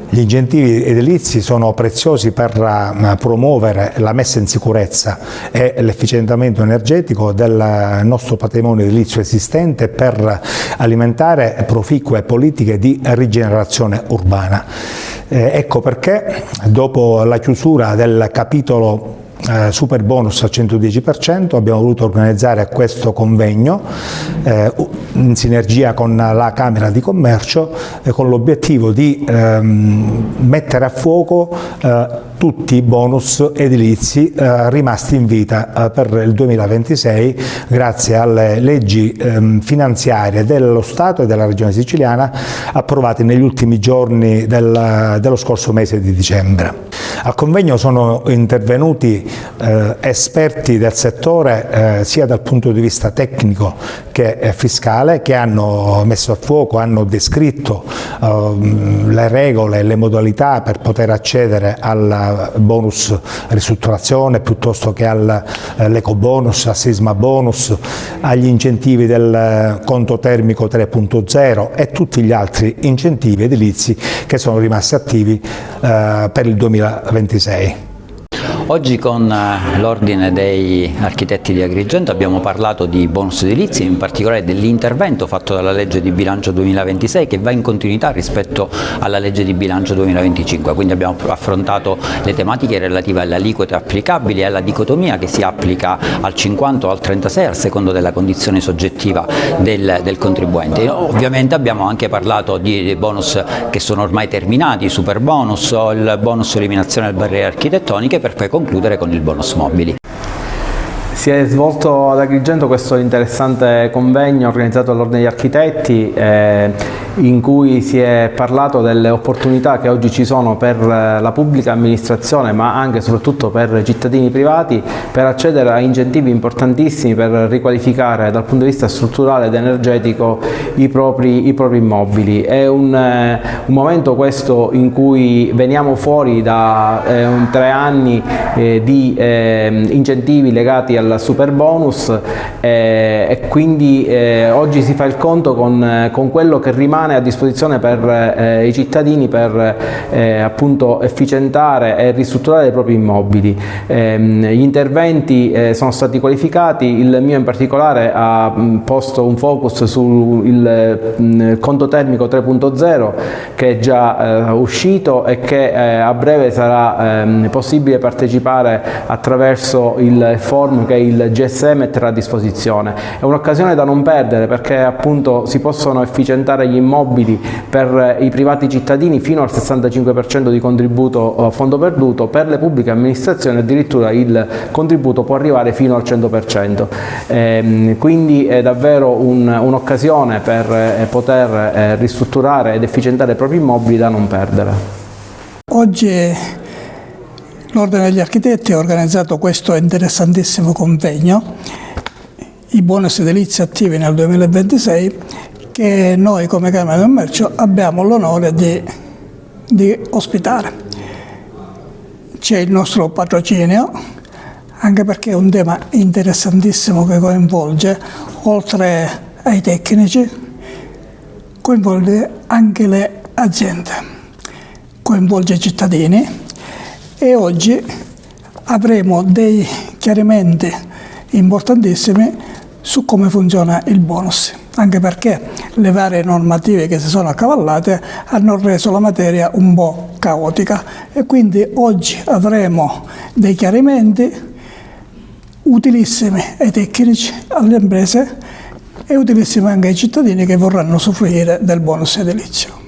Gli incentivi edilizi sono preziosi per promuovere la messa in sicurezza e l'efficientamento energetico del nostro patrimonio edilizio esistente per alimentare proficue politiche di rigenerazione urbana. Ecco perché dopo la chiusura del capitolo super bonus al 110% abbiamo voluto organizzare questo convegno in sinergia con la Camera di Commercio con l'obiettivo di mettere a fuoco tutti i bonus edilizi rimasti in vita per il 2026 grazie alle leggi finanziarie dello Stato e della Regione Siciliana approvate negli ultimi giorni dello scorso mese di dicembre. Al convegno sono intervenuti esperti del settore sia dal punto di vista tecnico che fiscale, che hanno messo a fuoco, hanno descritto le regole e le modalità per poter accedere al bonus ristrutturazione piuttosto che all'eco bonus, al sisma bonus, agli incentivi del conto termico 3.0 e tutti gli altri incentivi edilizi che sono rimasti attivi per il 2026. Oggi con l'Ordine degli Architetti di Agrigento abbiamo parlato di bonus edilizi, in particolare dell'intervento fatto dalla legge di bilancio 2026 che va in continuità rispetto alla legge di bilancio 2025, quindi abbiamo affrontato le tematiche relative alle aliquote applicabili e alla dicotomia che si applica al 50 o al 36 al secondo della condizione soggettiva del contribuente. Ovviamente abbiamo anche parlato di bonus che sono ormai terminati, super bonus o il bonus eliminazione delle barriere architettoniche, per poi concludere con il bonus mobili. Si è svolto ad Agrigento questo interessante convegno organizzato dall'Ordine degli Architetti in cui si è parlato delle opportunità che oggi ci sono per la pubblica amministrazione ma anche e soprattutto per i cittadini privati per accedere a incentivi importantissimi per riqualificare dal punto di vista strutturale ed energetico i propri immobili. È un momento questo in cui veniamo fuori da 3 anni di incentivi legati al super bonus e quindi oggi si fa il conto con quello che rimane a disposizione per i cittadini per appunto efficientare e ristrutturare i propri immobili. Gli interventi sono stati qualificati, il mio in particolare ha posto un focus sul conto termico 3.0 che è già uscito e che a breve sarà possibile partecipare attraverso il form che il GSE metterà a disposizione. È un'occasione da non perdere perché appunto si possono efficientare gli immobili per i privati cittadini fino al 65% di contributo a fondo perduto, per le pubbliche amministrazioni addirittura il contributo può arrivare fino al 100%. Quindi è davvero un'occasione per poter ristrutturare ed efficientare i propri immobili da non perdere. Oggi l'Ordine degli Architetti ha organizzato questo interessantissimo convegno, i bonus edilizi attivi nel 2026, che noi come Camera di Commercio abbiamo l'onore di ospitare. C'è il nostro patrocinio, anche perché è un tema interessantissimo che coinvolge, oltre ai tecnici, coinvolge anche le aziende, coinvolge i cittadini e oggi avremo dei chiarimenti importantissimi su come funziona il bonus, anche perché le varie normative che si sono accavallate hanno reso la materia un po' caotica e quindi oggi avremo dei chiarimenti utilissimi ai tecnici, alle imprese e utilissimi anche ai cittadini che vorranno usufruire del bonus edilizio.